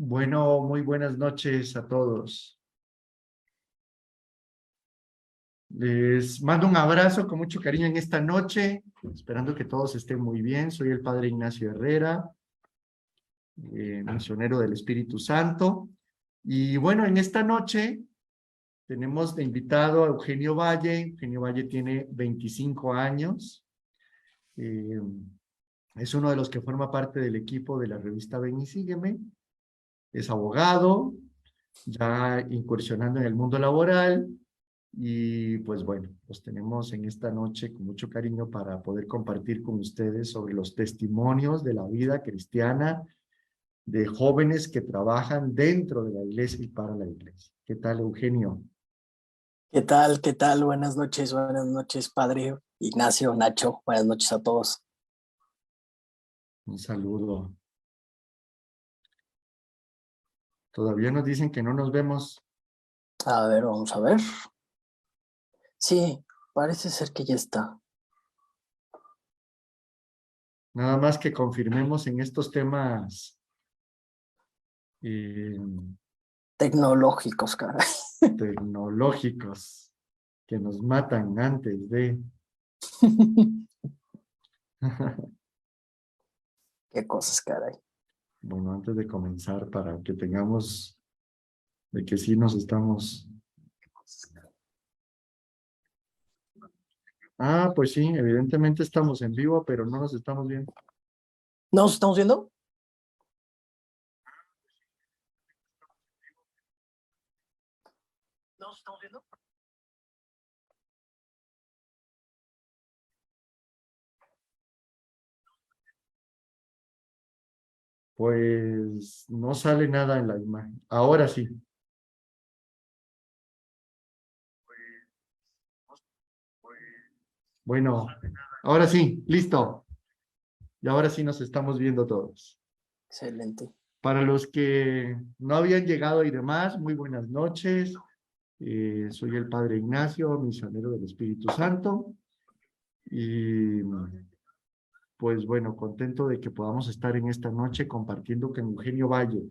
Bueno, muy buenas noches a todos. Les mando un abrazo con mucho cariño en esta noche, esperando que todos estén muy bien. Soy el Padre Ignacio Herrera, misionero del Espíritu Santo. Y bueno, en esta noche tenemos de invitado a Eugenio Valle. Eugenio Valle tiene 25 años. Eh, es uno de los que forma parte del equipo de la revista Ven y Sígueme. Es abogado, ya incursionando en el mundo laboral. Y pues bueno, los tenemos en esta noche con mucho cariño para poder compartir con ustedes sobre los testimonios de la vida cristiana de jóvenes que trabajan dentro de la iglesia y para la iglesia. ¿Qué tal, Eugenio? ¿Qué tal? ¿Qué tal? Buenas noches, padre Ignacio, Nacho. Buenas noches a todos. Un saludo. Todavía nos dicen que no nos vemos. A ver, vamos a ver. Sí, parece ser que ya está. Nada más que confirmemos en estos temas eh, Tecnológicos, caray. tecnológicos que nos matan antes de... Qué cosas, caray. Bueno, antes de comenzar, para que tengamos de que sí nos estamos... Ah, pues sí, evidentemente estamos en vivo, pero no nos estamos viendo. ¿Nos estamos viendo? ¿Nos estamos viendo? Pues no sale nada en la imagen. Ahora sí. Bueno, ahora sí, listo. Y ahora sí nos estamos viendo todos. Excelente. Para los que no habían llegado y demás, muy buenas noches. Soy el Padre Ignacio, misionero del Espíritu Santo. Y pues bueno, contento de que podamos estar en esta noche compartiendo con Eugenio Valle.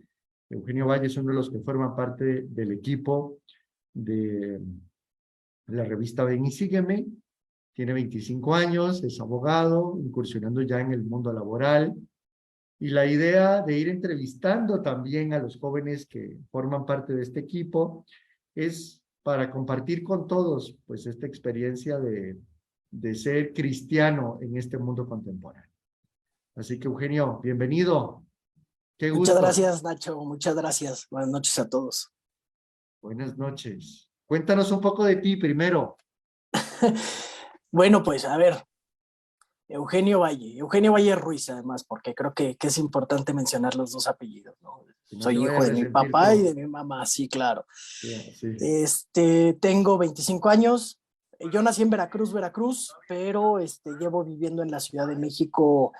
Eugenio Valle es uno de los que forman parte del equipo de la revista Ven y Sígueme. Tiene 25 años, es abogado, incursionando ya en el mundo laboral. Y la idea de ir entrevistando también a los jóvenes que forman parte de este equipo es para compartir con todos pues esta experiencia de ser cristiano en este mundo contemporáneo. Así que Eugenio, bienvenido. Qué Muchas gusto. gracias, Nacho. Muchas gracias. Buenas noches a todos. Buenas noches. Cuéntanos un poco de ti primero. Bueno, pues a ver. Eugenio Valle Ruiz, además, porque creo que es importante mencionar los dos apellidos, ¿no? Que no te Soy vaya a hijo de mi resentir papá y tu... de mi mamá, sí, claro. Sí. Tengo 25 años. Yo nací en Veracruz, pero llevo viviendo en la Ciudad de México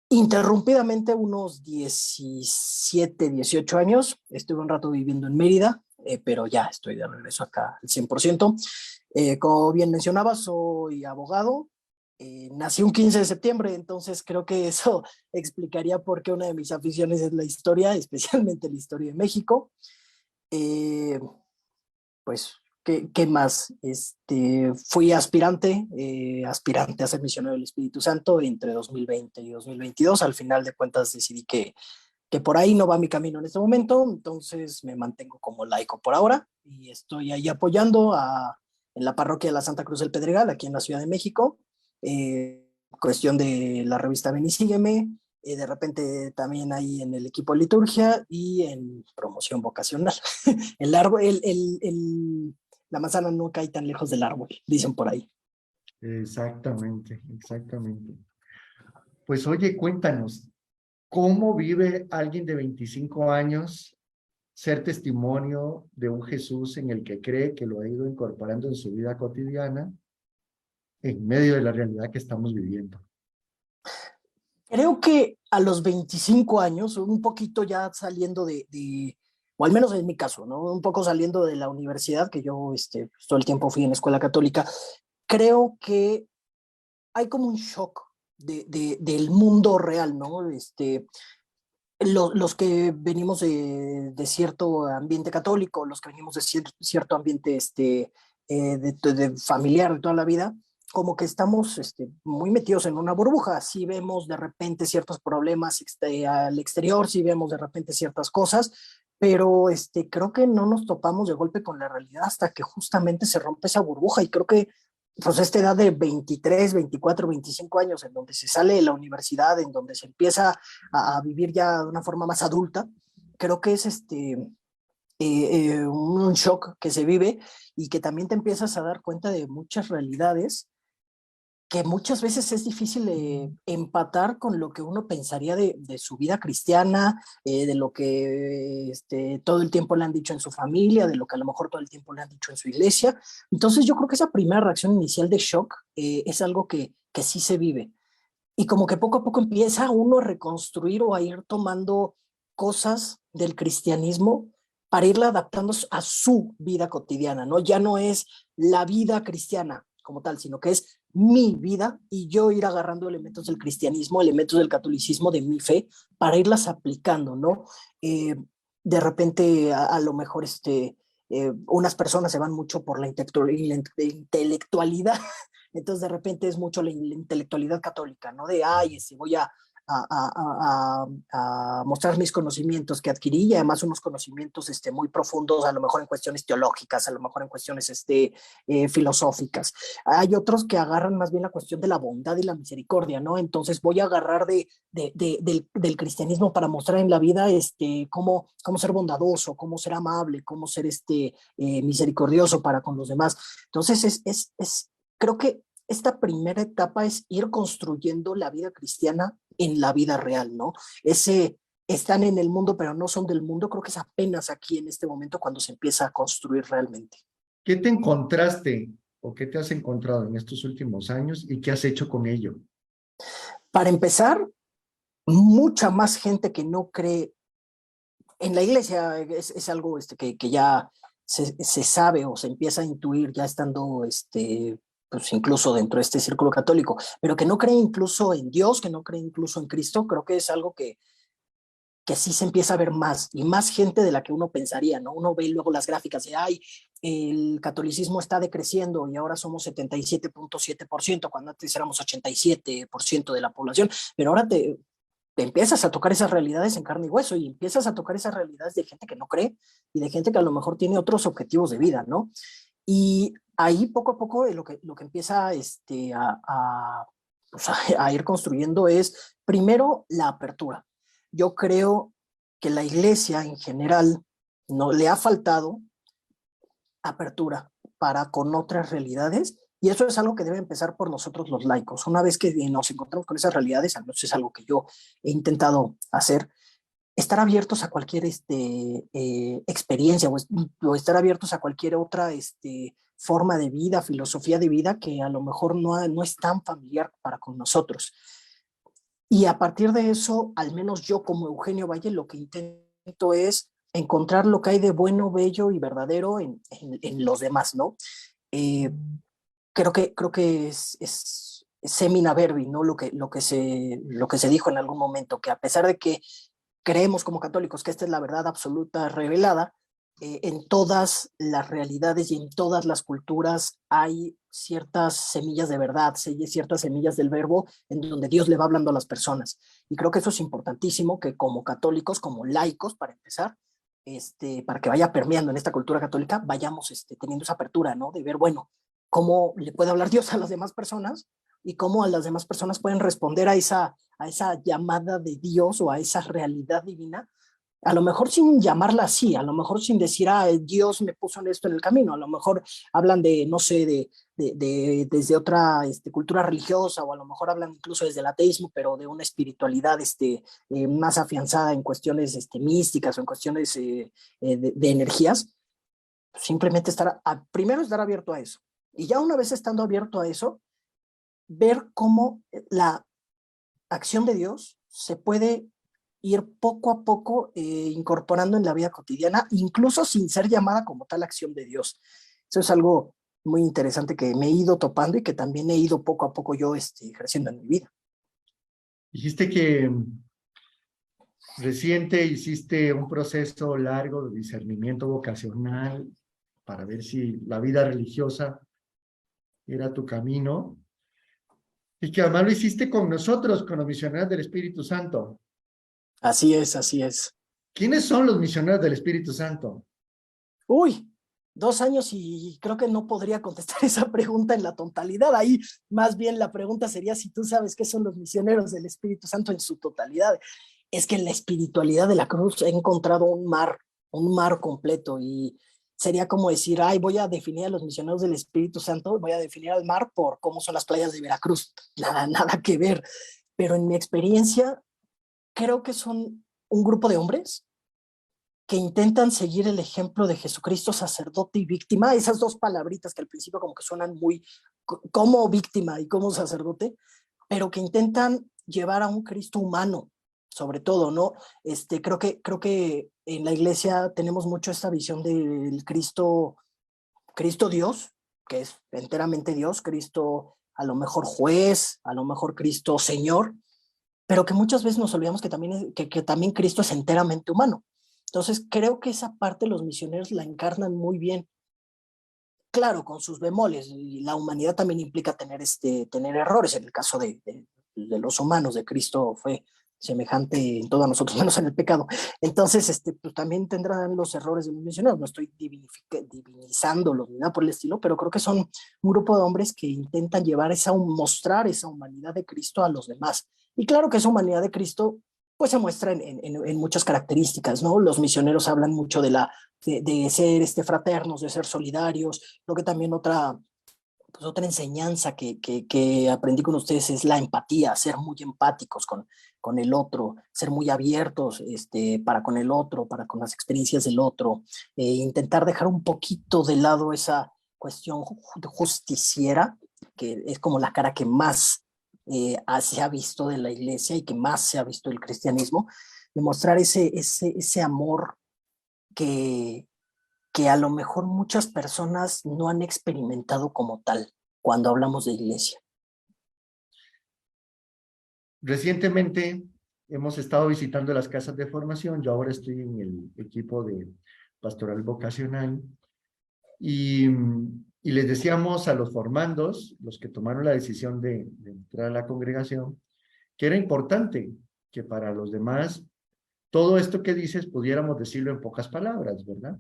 interrumpidamente unos 17, 18 años. Estuve un rato viviendo en Mérida, pero ya estoy de regreso acá al 100%. Como bien mencionaba, soy abogado. Nací un 15 de septiembre, entonces creo que eso explicaría por qué una de mis aficiones es la historia, especialmente la historia de México. Eh, pues, ¿qué más? Fui aspirante a ser misionero del Espíritu Santo entre 2020 y 2022. Al final de cuentas decidí que por ahí no va mi camino en este momento, entonces me mantengo como laico por ahora y estoy ahí apoyando en la parroquia de la Santa Cruz del Pedregal, aquí en la Ciudad de México, cuestión de la revista Ven y Sígueme, de repente también ahí en el equipo de liturgia y en promoción vocacional. El árbol, la manzana no cae tan lejos del árbol, dicen por ahí. Exactamente, exactamente. Pues oye, cuéntanos, ¿cómo vive alguien de 25 años ser testimonio de un Jesús en el que cree, que lo ha ido incorporando en su vida cotidiana en medio de la realidad que estamos viviendo? Creo que a los 25 años, un poquito ya saliendo o al menos en mi caso, ¿no? Un poco saliendo de la universidad, que yo todo el tiempo fui en escuela católica, creo que hay como un shock del mundo real, ¿no? los que venimos de cierto ambiente católico, los que venimos de cierto ambiente de familiar de toda la vida, como que estamos muy metidos en una burbuja. Sí vemos de repente ciertos problemas al exterior, sí vemos de repente ciertas cosas, pero creo que no nos topamos de golpe con la realidad hasta que justamente se rompe esa burbuja. Y creo que pues esta edad de 23, 24, 25 años, en donde se sale de la universidad, en donde se empieza a vivir ya de una forma más adulta, creo que es un shock que se vive y que también te empiezas a dar cuenta de muchas realidades que muchas veces es difícil empatar con lo que uno pensaría de su vida cristiana, de lo que todo el tiempo le han dicho en su familia, de lo que a lo mejor todo el tiempo le han dicho en su iglesia. Entonces yo creo que esa primera reacción inicial de shock es algo que sí se vive. Y como que poco a poco empieza uno a reconstruir o a ir tomando cosas del cristianismo para irla adaptando a su vida cotidiana, ¿no? Ya no es la vida cristiana como tal, sino que es mi vida y yo ir agarrando elementos del cristianismo, elementos del catolicismo, de mi fe, para irlas aplicando, ¿no? Eh, de repente, a lo mejor, unas personas se van mucho por la intelectualidad. Entonces, de repente es mucho la intelectualidad católica, ¿no? De, ay, voy a mostrar mis conocimientos que adquirí y además unos conocimientos muy profundos, a lo mejor en cuestiones teológicas, a lo mejor en cuestiones filosóficas. Hay otros que agarran más bien la cuestión de la bondad y la misericordia, ¿no? Entonces voy a agarrar del cristianismo para mostrar en la vida cómo ser bondadoso, cómo ser amable, cómo ser misericordioso para con los demás. Entonces creo que esta primera etapa es ir construyendo la vida cristiana en la vida real, ¿no? Están en el mundo, pero no son del mundo, creo que es apenas aquí en este momento cuando se empieza a construir realmente. ¿Qué te encontraste o qué te has encontrado en estos últimos años y qué has hecho con ello? Para empezar, mucha más gente que no cree en la iglesia es algo que ya se sabe o se empieza a intuir ya estando pues incluso dentro de este círculo católico, pero que no cree incluso en Dios, que no cree incluso en Cristo, creo que es algo que sí se empieza a ver más y más gente de la que uno pensaría, ¿no? Uno ve luego las gráficas de, ay, el catolicismo está decreciendo y ahora somos 77.7%, cuando antes éramos 87% de la población, pero ahora te empiezas a tocar esas realidades en carne y hueso y empiezas a tocar esas realidades de gente que no cree y de gente que a lo mejor tiene otros objetivos de vida, ¿no? Y ahí poco a poco lo que empieza pues a ir construyendo es primero la apertura. Yo creo que la iglesia en general no le ha faltado apertura para con otras realidades y eso es algo que debe empezar por nosotros los laicos. Una vez que nos encontramos con esas realidades, al menos es algo que yo he intentado hacer, estar abiertos a cualquier experiencia o estar abiertos a cualquier otra forma de vida, filosofía de vida que a lo mejor no es tan familiar para con nosotros. Y a partir de eso, al menos yo como Eugenio Valle, lo que intento es encontrar lo que hay de bueno, bello y verdadero en los demás, ¿no? Eh, creo que es semina verbi, ¿no? Lo que se dijo en algún momento, que a pesar de que creemos como católicos que esta es la verdad absoluta revelada, en todas las realidades y en todas las culturas hay ciertas semillas de verdad, ciertas semillas del verbo en donde Dios le va hablando a las personas. Y creo que eso es importantísimo, que como católicos, como laicos, para empezar, para que vaya permeando en esta cultura católica, vayamos teniendo esa apertura, ¿no? De ver, bueno, cómo le puede hablar Dios a las demás personas y cómo a las demás personas pueden responder a esa llamada de Dios o a esa realidad divina, a lo mejor sin llamarla así, a lo mejor sin decir, Dios me puso en esto en el camino, a lo mejor hablan de, no sé, desde otra cultura religiosa, o a lo mejor hablan incluso desde el ateísmo, pero de una espiritualidad más afianzada en cuestiones místicas o en cuestiones de energías. Simplemente primero estar abierto a eso. Y ya una vez estando abierto a eso, ver cómo la acción de Dios se puede ir poco a poco incorporando en la vida cotidiana, incluso sin ser llamada como tal acción de Dios. Eso es algo muy interesante que me he ido topando y que también he ido poco a poco yo ejerciendo en mi vida. Dijiste que Reciente hiciste un proceso largo de discernimiento vocacional para ver si la vida religiosa era tu camino, y que además lo hiciste con nosotros, con los misioneros del Espíritu Santo. Así es, así es. ¿Quiénes son los misioneros del Espíritu Santo? Uy, 2 años y creo que no podría contestar esa pregunta en la totalidad. Ahí más bien la pregunta sería si tú sabes qué son los misioneros del Espíritu Santo en su totalidad. Es que en la espiritualidad de la cruz he encontrado un mar completo, y sería como decir, ay, voy a definir a los misioneros del Espíritu Santo, voy a definir al mar por cómo son las playas de Veracruz. Nada, nada que ver. Pero en mi experiencia, creo que son un grupo de hombres que intentan seguir el ejemplo de Jesucristo, sacerdote y víctima, esas dos palabritas que al principio como que suenan muy como víctima y como sacerdote, pero que intentan llevar a un Cristo humano, sobre todo, ¿no? Creo que en la iglesia tenemos mucho esta visión del Cristo Dios, que es enteramente Dios, Cristo a lo mejor juez, a lo mejor Cristo Señor, pero que muchas veces nos olvidamos que también Cristo es enteramente humano. Entonces, creo que esa parte los misioneros la encarnan muy bien. Claro, con sus bemoles, y la humanidad también implica tener errores. En el caso de los humanos, de Cristo fue semejante en todos nosotros, menos en el pecado. Entonces, pues también tendrán los errores de los misioneros. No estoy divinizándolos ni nada por el estilo, pero creo que son un grupo de hombres que intentan mostrar esa humanidad de Cristo a los demás. Y claro que esa humanidad de Cristo pues se muestra en muchas características, ¿no? Los misioneros hablan mucho de ser fraternos, de ser solidarios. Creo que también otra enseñanza que aprendí con ustedes es la empatía, ser muy empáticos con el otro, ser muy abiertos para con el otro, para con las experiencias del otro, intentar dejar un poquito de lado esa cuestión justiciera, que es como la cara que más se ha visto de la iglesia y que más se ha visto del cristianismo, demostrar ese amor que, que a lo mejor muchas personas no han experimentado como tal cuando hablamos de iglesia. Recientemente hemos estado visitando las casas de formación. Yo ahora estoy en el equipo de pastoral vocacional y, y les decíamos a los formandos, los que tomaron la decisión de entrar a la congregación, que era importante que para los demás todo esto que dices pudiéramos decirlo en pocas palabras, ¿verdad?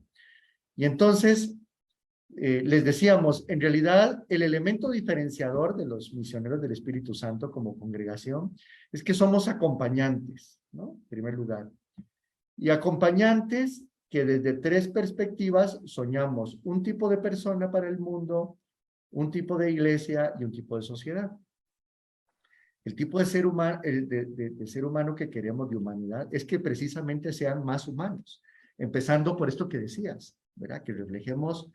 Y entonces les decíamos, en realidad el elemento diferenciador de los misioneros del Espíritu Santo como congregación es que somos acompañantes, ¿no? En primer lugar. Y acompañantes que desde tres perspectivas soñamos un tipo de persona para el mundo, un tipo de iglesia y un tipo de sociedad. El tipo de ser humano, de ser humano que queremos de humanidad es que precisamente sean más humanos, empezando por esto que decías, ¿verdad? Que reflejemos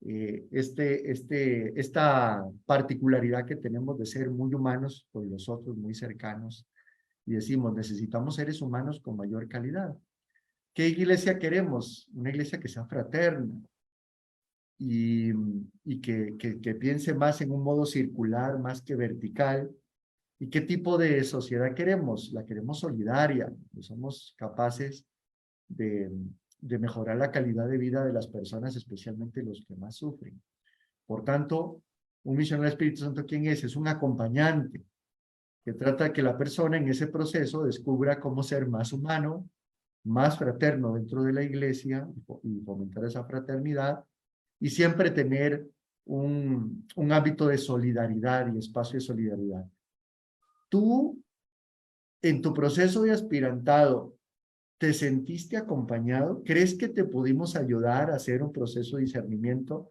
esta particularidad que tenemos de ser muy humanos con los otros, muy cercanos, y decimos, necesitamos seres humanos con mayor calidad. ¿Qué iglesia queremos? Una iglesia que sea fraterna y, que piense más en un modo circular, más que vertical. ¿Y qué tipo de sociedad queremos? La queremos solidaria, que somos capaces de, de mejorar la calidad de vida de las personas, especialmente los que más sufren. Por tanto, un misionero del Espíritu Santo, ¿quién es? Es un acompañante que trata de que la persona en ese proceso descubra cómo ser más humano, más fraterno dentro de la iglesia y fomentar esa fraternidad y siempre tener un hábito de solidaridad y espacio de solidaridad. Tú, en tu proceso de aspirantado, ¿te sentiste acompañado? ¿Crees que te pudimos ayudar a hacer un proceso de discernimiento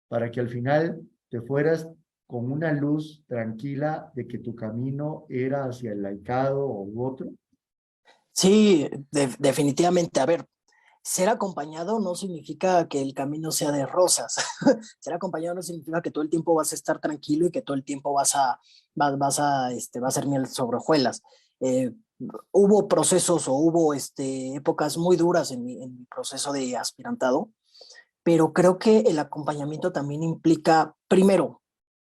para que al final te fueras con una luz tranquila de que tu camino era hacia el laicado u otro? Sí, definitivamente. A ver, ser acompañado no significa que el camino sea de rosas. Ser acompañado no significa que todo el tiempo vas a estar tranquilo y que todo el tiempo va a ser miel sobre hojuelas. Eh, Hubo procesos o hubo épocas muy duras en mi proceso de aspirantado, pero creo que el acompañamiento también implica, primero,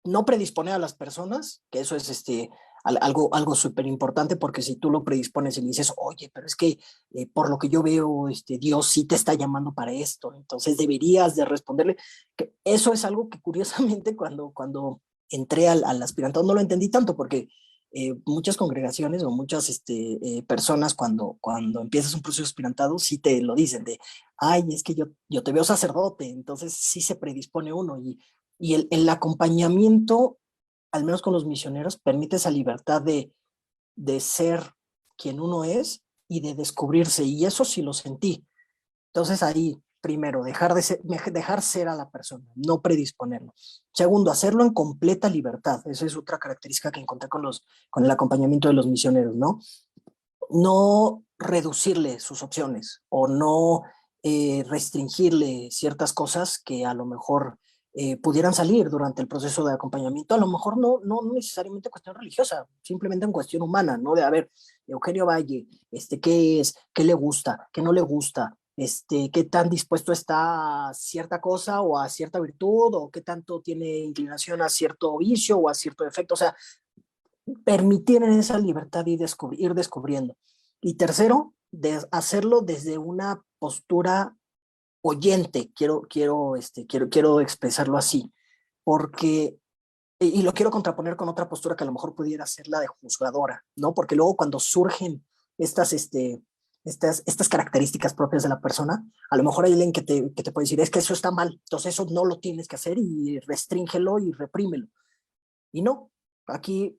no predisponer a las personas, que eso es algo súper importante, porque si tú lo predispones y le dices, oye, pero es que por lo que yo veo, Dios sí te está llamando para esto, entonces deberías de responderle, que eso es algo que curiosamente cuando entré al aspirantado no lo entendí tanto, porque muchas congregaciones o muchas personas cuando empiezas un proceso de aspirantado sí te lo dicen de, ay, es que yo te veo sacerdote, entonces sí se predispone uno y el acompañamiento, al menos con los misioneros, permite esa libertad de ser quien uno es y de descubrirse, y eso sí lo sentí. Entonces ahí, primero, dejar ser a la persona, no predisponerlo. Segundo, hacerlo en completa libertad. Esa es otra característica que encontré con el acompañamiento de los misioneros, ¿no? No reducirle sus opciones o no restringirle ciertas cosas que a lo mejor pudieran salir durante el proceso de acompañamiento, a lo mejor no necesariamente cuestión religiosa, simplemente en cuestión humana, ¿no? De, a ver, Eugenio Valle, ¿qué es? ¿Qué le gusta? ¿Qué no le gusta? ¿Qué tan dispuesto está a cierta cosa o a cierta virtud, o qué tanto tiene inclinación a cierto vicio o a cierto defecto? O sea, permitir en esa libertad y ir descubriendo. Y tercero, hacerlo desde una postura oyente, quiero expresarlo así, porque, y lo quiero contraponer con otra postura que a lo mejor pudiera ser la de juzgadora, ¿no? Porque luego cuando surgen estas, estas características propias de la persona, a lo mejor hay alguien que te puede decir, es que eso está mal, entonces eso no lo tienes que hacer y restríngelo y reprímelo. Y no, aquí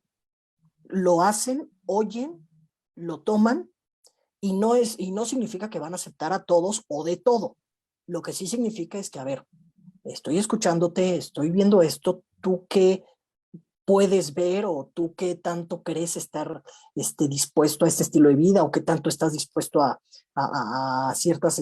lo hacen, oyen, lo toman, y no significa que van a aceptar a todos o de todo. Lo que sí significa es que, a ver, estoy escuchándote, estoy viendo esto, tú qué puedes ver o tú qué tanto crees estar dispuesto a este estilo de vida, o qué tanto estás dispuesto a ciertas,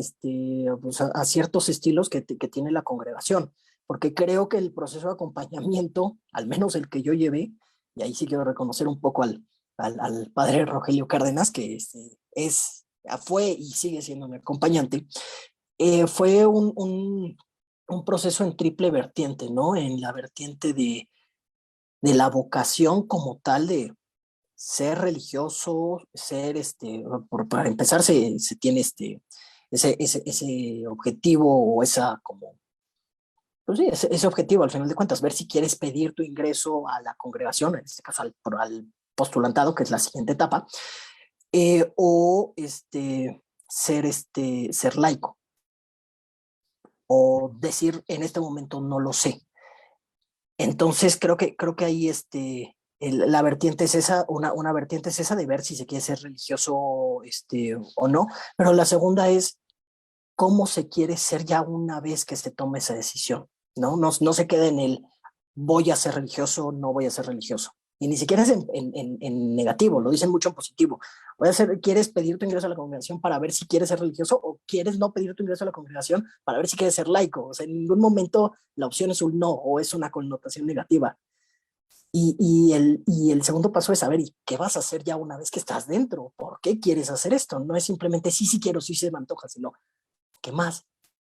pues a ciertos estilos que tiene la congregación. Porque creo que el proceso de acompañamiento, al menos el que yo llevé, y ahí sí quiero reconocer un poco al padre Rogelio Cárdenas, que fue y sigue siendo mi acompañante, fue un proceso en triple vertiente, ¿no? En la vertiente de la vocación como tal, de ser religioso, ser, para empezar, se tiene ese objetivo, o esa como, pues sí, ese objetivo al final de cuentas, ver si quieres pedir tu ingreso a la congregación, en este caso al postulantado, que es la siguiente etapa, o ser laico, o decir en este momento no lo sé. Entonces creo que ahí la vertiente es esa, una vertiente es esa de ver si se quiere ser religioso o no, pero la segunda es cómo se quiere ser ya una vez que se tome esa decisión, ¿no? No se quede en el voy a ser religioso, no voy a ser religioso. Y ni siquiera es en negativo, lo dicen mucho en positivo. ¿Quieres pedir tu ingreso a la congregación para ver si quieres ser religioso, o quieres no pedir tu ingreso a la congregación para ver si quieres ser laico? O sea, en ningún momento la opción es un no o es una connotación negativa. Y el segundo paso es saber, ¿y qué vas a hacer ya una vez que estás dentro? ¿Por qué quieres hacer esto? No es simplemente sí quiero, sí se me antoja, sino ¿qué más?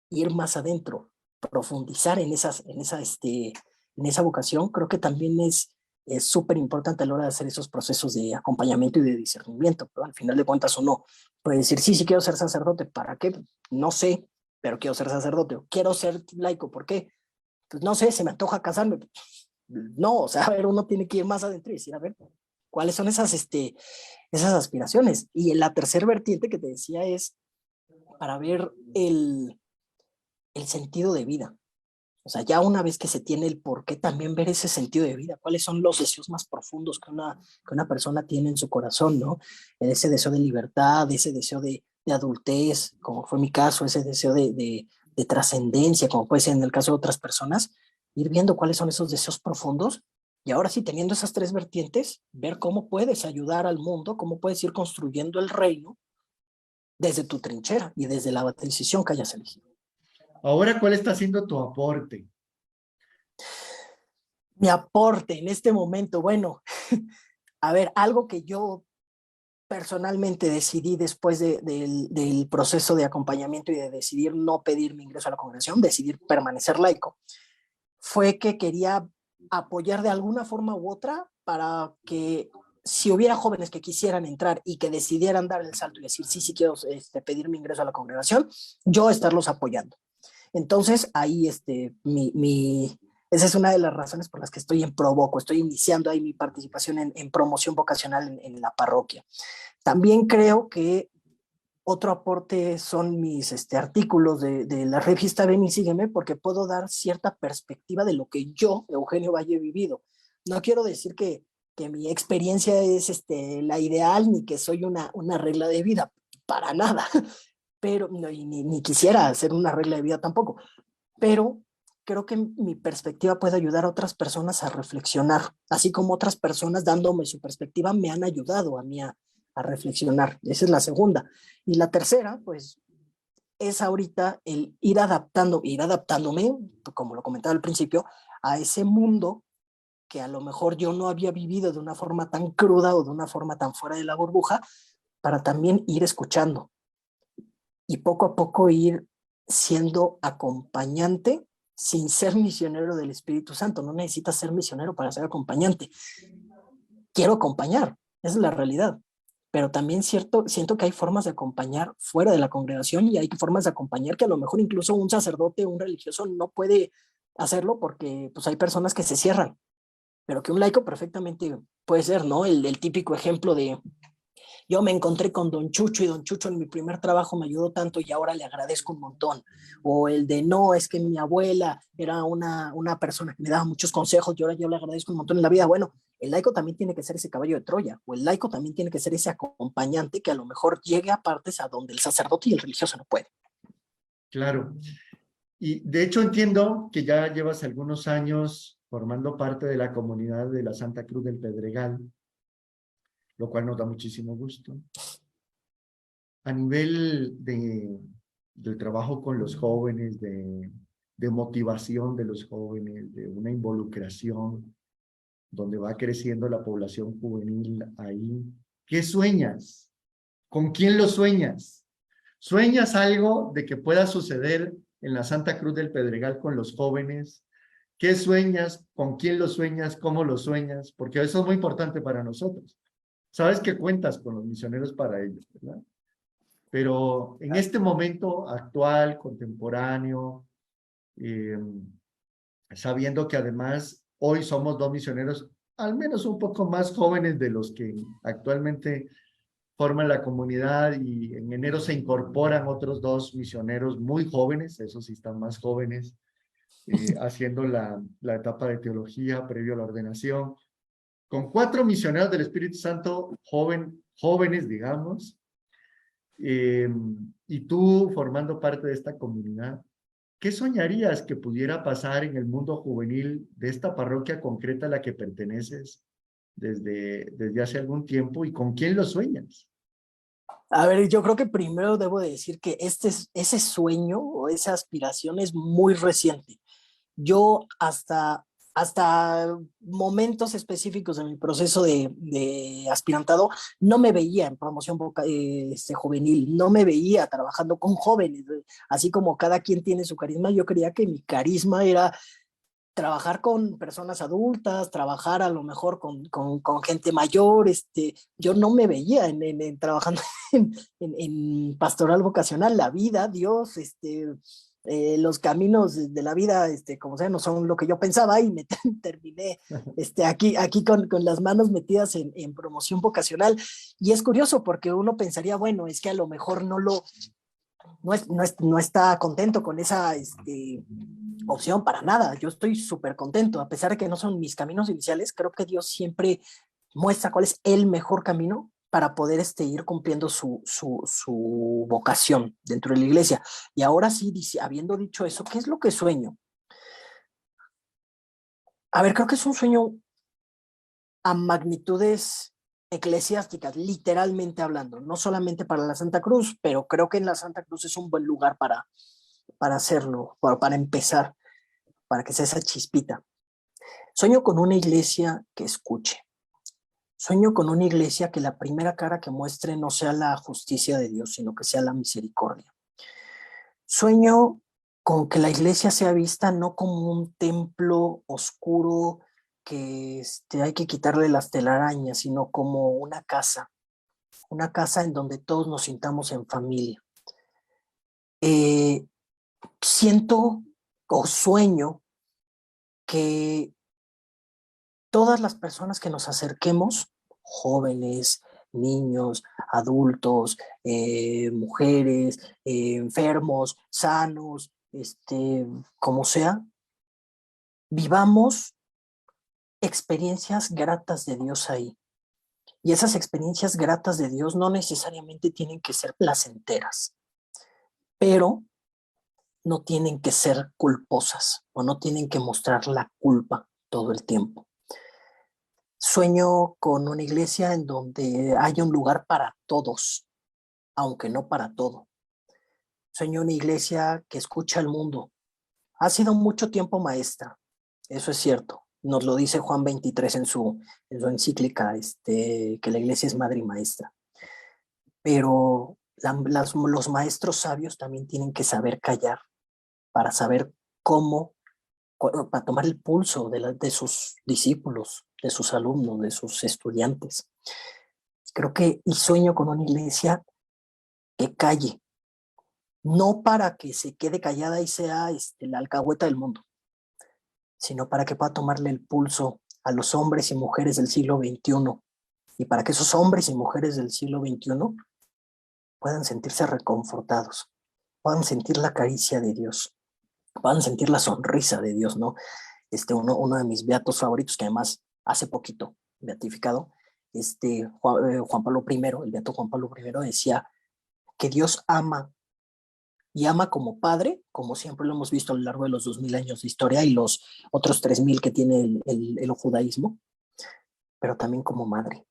Ir más adentro, profundizar en esa vocación. Creo que también es súper importante a la hora de hacer esos procesos de acompañamiento y de discernimiento, pero al final de cuentas uno puede decir, sí quiero ser sacerdote, ¿para qué? No sé, pero quiero ser sacerdote. O quiero ser laico, ¿por qué? Pues no sé, se me antoja casarme. No, o sea, a ver, uno tiene que ir más adentro y decir, a ver, ¿cuáles son esas aspiraciones? Y la tercera vertiente que te decía es para ver el sentido de vida. O sea, ya una vez que se tiene el por qué, también ver ese sentido de vida, cuáles son los deseos más profundos que una persona tiene en su corazón, ¿no? Ese deseo de libertad, ese deseo de adultez, como fue mi caso, ese deseo de trascendencia, como puede ser en el caso de otras personas, ir viendo cuáles son esos deseos profundos. Y ahora sí, teniendo esas tres vertientes, ver cómo puedes ayudar al mundo, cómo puedes ir construyendo el reino desde tu trinchera y desde la decisión que hayas elegido. Ahora, ¿cuál está siendo tu aporte? Mi aporte en este momento, bueno, a ver, algo que yo personalmente decidí después del proceso de acompañamiento y de decidir no pedir mi ingreso a la congregación, decidir permanecer laico, fue que quería apoyar de alguna forma u otra para que si hubiera jóvenes que quisieran entrar y que decidieran dar el salto y decir, sí, sí quiero pedir mi ingreso a la congregación, yo estarlos apoyando. Entonces, ahí esa es una de las razones por las que estoy en Provoco, estoy iniciando ahí mi participación en promoción vocacional en la parroquia. También creo que otro aporte son mis artículos de la revista Ven y Sígueme, porque puedo dar cierta perspectiva de lo que yo, Eugenio Valle, he vivido. No quiero decir que mi experiencia es la ideal, ni que soy una regla de vida, para nada, pero no, ni quisiera hacer una regla de vida tampoco, pero creo que mi perspectiva puede ayudar a otras personas a reflexionar, así como otras personas dándome su perspectiva me han ayudado a mí a reflexionar. Esa es la segunda. Y la tercera, pues, es ahorita el ir adaptándome, como lo comentaba al principio, a ese mundo que a lo mejor yo no había vivido de una forma tan cruda o de una forma tan fuera de la burbuja, para también ir escuchando y poco a poco ir siendo acompañante sin ser misionero del Espíritu Santo. No necesitas ser misionero para ser acompañante. Quiero acompañar, esa es la realidad. Pero también siento que hay formas de acompañar fuera de la congregación y hay formas de acompañar que a lo mejor incluso un sacerdote o un religioso no puede hacerlo porque pues hay personas que se cierran, pero que un laico perfectamente puede ser, ¿no? El típico ejemplo de yo me encontré con Don Chucho y Don Chucho en mi primer trabajo me ayudó tanto y ahora le agradezco un montón. O el de no, es que mi abuela era una persona que me daba muchos consejos y ahora yo le agradezco un montón en la vida. Bueno, el laico también tiene que ser ese caballo de Troya, o el laico también tiene que ser ese acompañante que a lo mejor llegue a partes a donde el sacerdote y el religioso no pueden. Claro. Y de hecho entiendo que ya llevas algunos años formando parte de la comunidad de la Santa Cruz del Pedregal, lo cual nos da muchísimo gusto. A nivel del trabajo con los jóvenes, de motivación de los jóvenes, de una involucración, donde va creciendo la población juvenil ahí, ¿qué sueñas? ¿Con quién lo sueñas? ¿Sueñas algo de que pueda suceder en la Santa Cruz del Pedregal con los jóvenes? ¿Qué sueñas? ¿Con quién lo sueñas? ¿Cómo lo sueñas? Porque eso es muy importante para nosotros. Sabes que cuentas con los misioneros para ellos, ¿verdad? Pero en este momento actual, contemporáneo, eh, sabiendo que además hoy somos dos misioneros, al menos un poco más jóvenes de los que actualmente forman la comunidad, y en enero se incorporan otros dos misioneros muy jóvenes, esos sí están más jóvenes, haciendo la etapa de teología previo a la ordenación, con 4 misioneros del Espíritu Santo jóvenes, digamos, y tú formando parte de esta comunidad. ¿Qué soñarías que pudiera pasar en el mundo juvenil de esta parroquia concreta a la que perteneces desde hace algún tiempo, y con quién lo sueñas? A ver, yo creo que primero debo de decir que ese sueño o esa aspiración es muy reciente. Yo hasta momentos específicos de mi proceso de aspirantado no me veía en promoción juvenil, no me veía trabajando con jóvenes. Así como cada quien tiene su carisma, yo creía que mi carisma era trabajar con personas adultas, trabajar a lo mejor con gente mayor. Yo no me veía trabajando en pastoral vocacional. La vida, Dios, los caminos de la vida, como sea, no son lo que yo pensaba, y me terminé aquí con las manos metidas en promoción vocacional. Y es curioso porque uno pensaría, bueno, es que a lo mejor no está contento con esa opción para nada. Yo estoy súper contento, a pesar de que no son mis caminos iniciales. Creo que Dios siempre muestra cuál es el mejor camino para poder ir cumpliendo su vocación dentro de la iglesia. Y ahora sí, habiendo dicho eso, ¿qué es lo que sueño? A ver, creo que es un sueño a magnitudes eclesiásticas, literalmente hablando, no solamente para la Santa Cruz, pero creo que en la Santa Cruz es un buen lugar para hacerlo, para empezar, para que sea esa chispita. Sueño con una iglesia que escuche. Sueño con una iglesia que la primera cara que muestre no sea la justicia de Dios, sino que sea la misericordia. Sueño con que la iglesia sea vista no como un templo oscuro que hay que quitarle las telarañas, sino como una casa en donde todos nos sintamos en familia. Siento o sueño que todas las personas que nos acerquemos, jóvenes, niños, adultos, mujeres, enfermos, sanos, como sea, vivamos experiencias gratas de Dios ahí. Y esas experiencias gratas de Dios no necesariamente tienen que ser placenteras, pero no tienen que ser culposas o no tienen que mostrar la culpa todo el tiempo. Sueño con una iglesia en donde haya un lugar para todos, aunque no para todo. Sueño una iglesia que escucha al mundo. Ha sido mucho tiempo maestra, eso es cierto. Nos lo dice Juan 23 en su encíclica, que la iglesia es madre y maestra. Pero los maestros sabios también tienen que saber callar para saber cómo, para tomar el pulso de sus discípulos, de sus alumnos, de sus estudiantes. Creo que y sueño con una iglesia que calle, no para que se quede callada y sea la alcahueta del mundo, sino para que pueda tomarle el pulso a los hombres y mujeres del siglo XXI y para que esos hombres y mujeres del siglo XXI puedan sentirse reconfortados, puedan sentir la caricia de Dios, puedan sentir la sonrisa de Dios, ¿no? Uno de mis beatos favoritos, que además hace poquito beatificado, Juan Pablo I, el beato Juan Pablo I decía que Dios ama y ama como padre, como siempre lo hemos visto a lo largo de los 2000 años de historia y los otros 3000 que tiene el judaísmo, pero también como madre.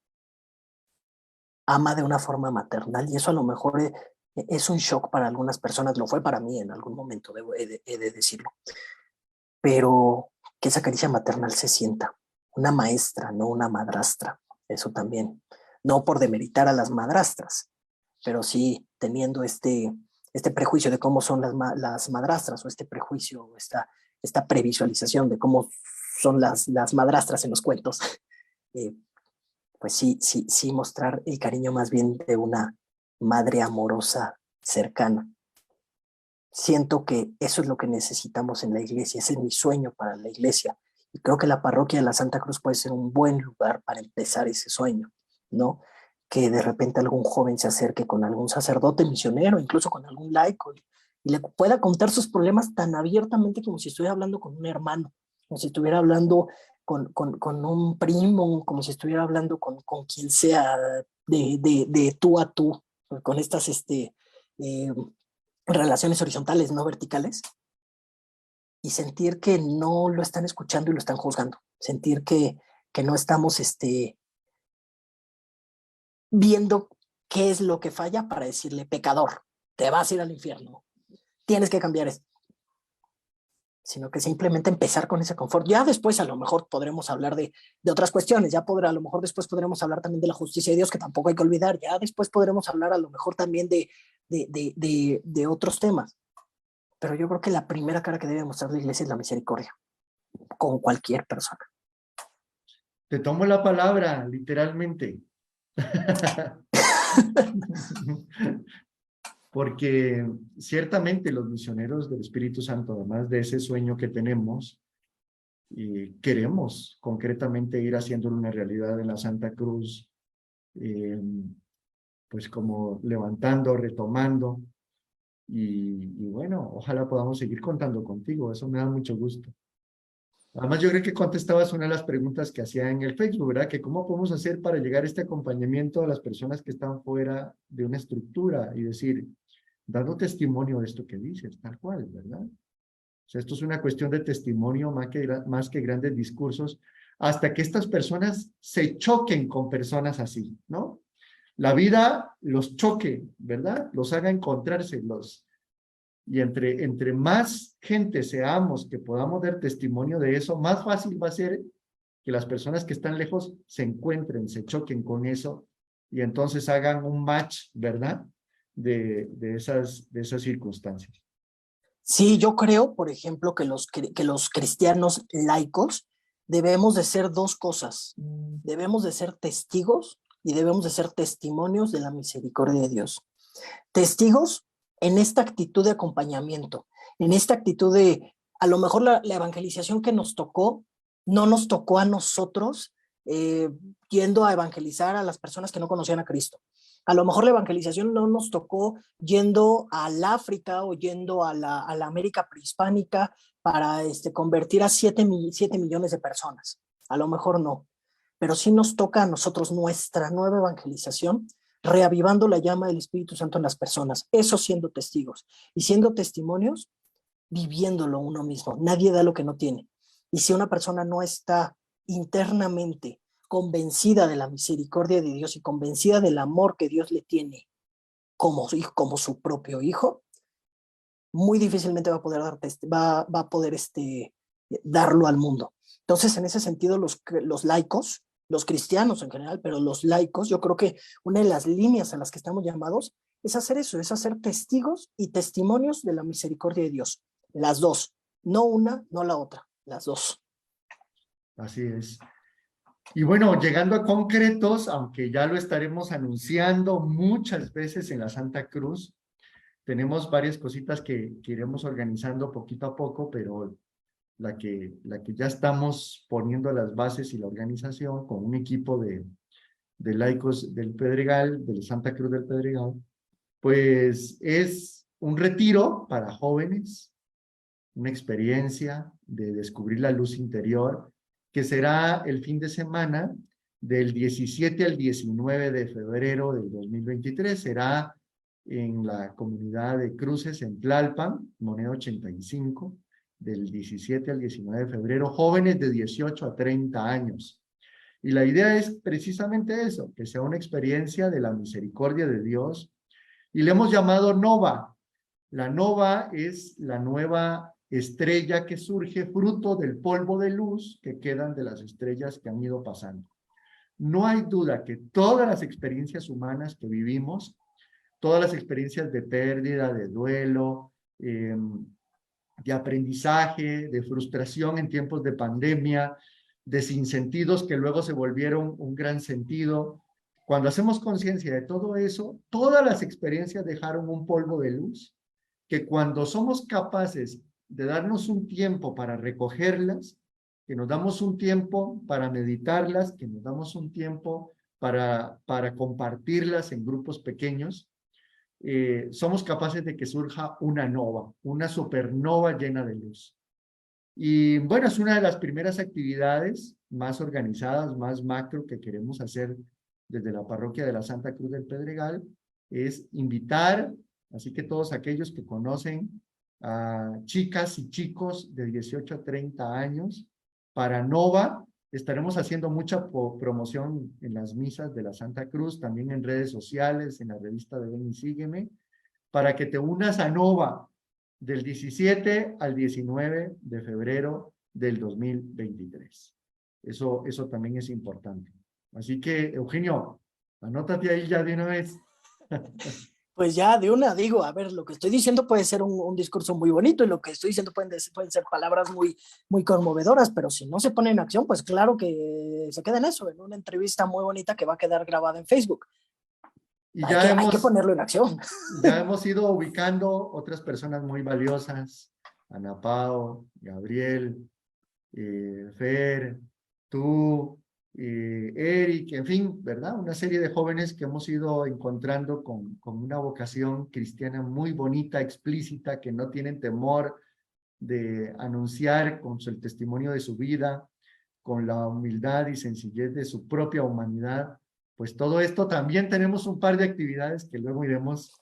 Ama de una forma maternal y eso a lo mejor es un shock para algunas personas, lo fue para mí en algún momento, he de decirlo, pero que esa caricia maternal se sienta. Una maestra, no una madrastra, eso también. No por demeritar a las madrastras, pero sí teniendo este prejuicio de cómo son las madrastras o este prejuicio, esta previsualización de cómo son las madrastras en los cuentos, pues sí mostrar el cariño más bien de una madre amorosa cercana. Siento que eso es lo que necesitamos en la iglesia, ese es mi sueño para la iglesia. Y creo que la parroquia de la Santa Cruz puede ser un buen lugar para empezar ese sueño, ¿no? Que de repente algún joven se acerque con algún sacerdote misionero, incluso con algún laico, y le pueda contar sus problemas tan abiertamente como si estuviera hablando con un hermano, como si estuviera hablando con un primo, como si estuviera hablando con quien sea, de tú a tú, con estas relaciones horizontales, no verticales, y sentir que no lo están escuchando y lo están juzgando, sentir que no estamos viendo qué es lo que falla para decirle, pecador, te vas a ir al infierno, tienes que cambiar esto, sino que simplemente empezar con ese confort. Ya después a lo mejor podremos hablar de otras cuestiones, a lo mejor después podremos hablar también de la justicia de Dios, que tampoco hay que olvidar, ya después podremos hablar a lo mejor también de otros temas. Pero yo creo que la primera cara que debe mostrar la iglesia es la misericordia, con cualquier persona. Te tomo la palabra, literalmente. Porque ciertamente los misioneros del Espíritu Santo, además de ese sueño que tenemos, queremos concretamente ir haciéndolo una realidad en la Santa Cruz, pues como levantando, retomando, y bueno, ojalá podamos seguir contando contigo, eso me da mucho gusto. Además, yo creo que contestabas una de las preguntas que hacía en el Facebook, ¿verdad? Que cómo podemos hacer para llegar a este acompañamiento a las personas que están fuera de una estructura y decir, dando testimonio de esto que dices, tal cual, ¿verdad? O sea, esto es una cuestión de testimonio más que grandes discursos, hasta que estas personas se choquen con personas así, ¿no? La vida los choque, ¿verdad? Los haga encontrarse, y entre más gente seamos que podamos dar testimonio de eso, más fácil va a ser que las personas que están lejos se encuentren, se choquen con eso y entonces hagan un match, ¿verdad? De esas circunstancias. Sí, yo creo, por ejemplo, que los cristianos laicos debemos de ser dos cosas. Debemos de ser testigos y debemos de ser testimonios de la misericordia de Dios. Testigos en esta actitud de acompañamiento, en esta actitud de, a lo mejor la evangelización que nos tocó, no nos tocó a nosotros yendo a evangelizar a las personas que no conocían a Cristo. A lo mejor la evangelización no nos tocó yendo al África o yendo a la América prehispánica para convertir a 7 millones de personas. A lo mejor no, pero sí nos toca a nosotros nuestra nueva evangelización, reavivando la llama del Espíritu Santo en las personas, eso siendo testigos y siendo testimonios, viviéndolo uno mismo. Nadie da lo que no tiene. Y si una persona no está internamente convencida de la misericordia de Dios y convencida del amor que Dios le tiene como su propio hijo, muy difícilmente va a poder va a poder darlo al mundo. Entonces, en ese sentido, los laicos, los cristianos en general, pero los laicos, yo creo que una de las líneas a las que estamos llamados es hacer eso, es hacer testigos y testimonios de la misericordia de Dios. Las dos, no una, no la otra, las dos. Así es. Y bueno, llegando a concretos, aunque ya lo estaremos anunciando muchas veces en la Santa Cruz, tenemos varias cositas que iremos organizando poquito a poco, pero la que ya estamos poniendo las bases y la organización con un equipo de laicos del Pedregal, de la Santa Cruz del Pedregal, pues es un retiro para jóvenes, una experiencia de descubrir la luz interior, que será el fin de semana del 17 al 19 de febrero del 2023. Será en la comunidad de Cruces, en Tlalpan, Moneda 85, del 17 al 19 de febrero, jóvenes de 18 a 30 años. Y la idea es precisamente eso, que sea una experiencia de la misericordia de Dios. Y le hemos llamado Nova. La nova es la nueva estrella que surge fruto del polvo de luz que quedan de las estrellas que han ido pasando. No hay duda que todas las experiencias humanas que vivimos, todas las experiencias de pérdida, de duelo, de aprendizaje, de frustración en tiempos de pandemia, de sinsentidos que luego se volvieron un gran sentido. Cuando hacemos conciencia de todo eso, todas las experiencias dejaron un polvo de luz que cuando somos capaces de darnos un tiempo para recogerlas, que nos damos un tiempo para meditarlas, que nos damos un tiempo para compartirlas en grupos pequeños, somos capaces de que surja una nova, una supernova llena de luz. Y bueno, es una de las primeras actividades más organizadas, más macro que queremos hacer desde la parroquia de la Santa Cruz del Pedregal, es invitar, así que todos aquellos que conocen a chicas y chicos de 18 a 30 años, para Nova. Estaremos haciendo mucha promoción en las misas de la Santa Cruz, también en redes sociales, en la revista de Ven y Sígueme, para que te unas a Nova del 17 al 19 de febrero del 2023. Eso también es importante. Así que, Eugenio, anótate ahí ya de una vez. Pues ya de una digo, a ver, lo que estoy diciendo puede ser un discurso muy bonito y lo que estoy diciendo pueden ser palabras muy conmovedoras, pero si no se pone en acción, pues claro que se queda en eso, en una entrevista muy bonita que va a quedar grabada en Facebook. Y hay que ponerlo en acción. Ya hemos ido ubicando otras personas muy valiosas, Ana Pao, Gabriel, Fer, tú, Eric, en fin, ¿verdad? Una serie de jóvenes que hemos ido encontrando con una vocación cristiana muy bonita, explícita, que no tienen temor de anunciar con el testimonio de su vida, con la humildad y sencillez de su propia humanidad. Pues todo esto también tenemos un par de actividades que luego iremos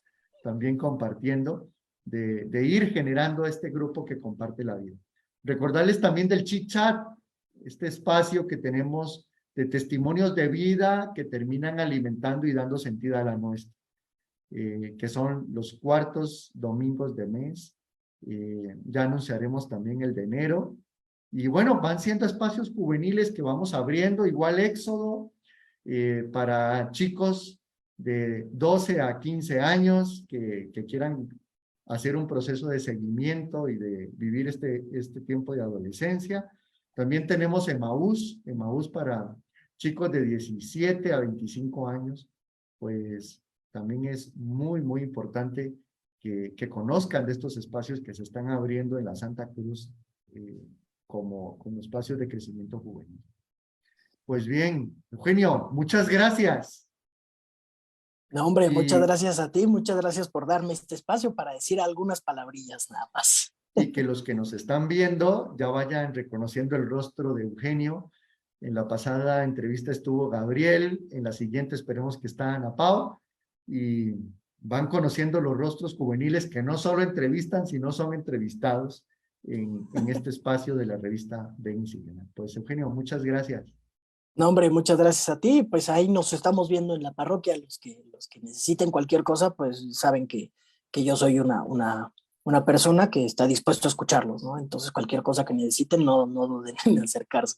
también compartiendo, de ir generando este grupo que comparte la vida. Recordarles también del Chit Chat, este espacio que tenemos de testimonios de vida que terminan alimentando y dando sentido a la nuestra, que son los cuartos domingos de mes. Ya anunciaremos también el de enero. Y bueno, van siendo espacios juveniles que vamos abriendo, igual Éxodo, para chicos de 12 a 15 años que quieran hacer un proceso de seguimiento y de vivir este tiempo de adolescencia. También tenemos Emaús para chicos de 17 a 25 años, pues también es muy importante que conozcan de estos espacios que se están abriendo en la Santa Cruz como espacios de crecimiento juvenil. Pues bien, Eugenio, muchas gracias. No, hombre, muchas Y, gracias a ti, muchas gracias por darme este espacio para decir algunas palabrillas nada más. y que los que nos están viendo ya vayan reconociendo el rostro de Eugenio. En la pasada entrevista estuvo Gabriel, en la siguiente esperemos que está Ana Pau, y van conociendo los rostros juveniles que no solo entrevistan, sino son entrevistados en este espacio de la revista Ven y Sígueme. Pues Eugenio, muchas gracias. No, hombre, muchas gracias a ti. Pues ahí nos estamos viendo en la parroquia. Los que necesiten cualquier cosa, pues saben que yo soy una persona que está dispuesto a escucharlos, ¿no? Entonces, cualquier cosa que necesiten, no duden en acercarse.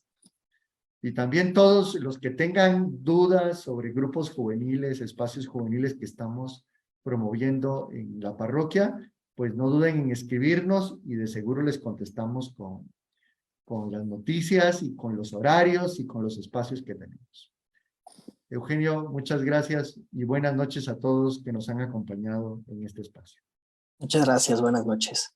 Y también todos los que tengan dudas sobre grupos juveniles, espacios juveniles que estamos promoviendo en la parroquia, pues no duden en escribirnos y de seguro les contestamos con las noticias y con los horarios y con los espacios que tenemos. Eugenio, muchas gracias y buenas noches a todos que nos han acompañado en este espacio. Muchas gracias. Buenas noches.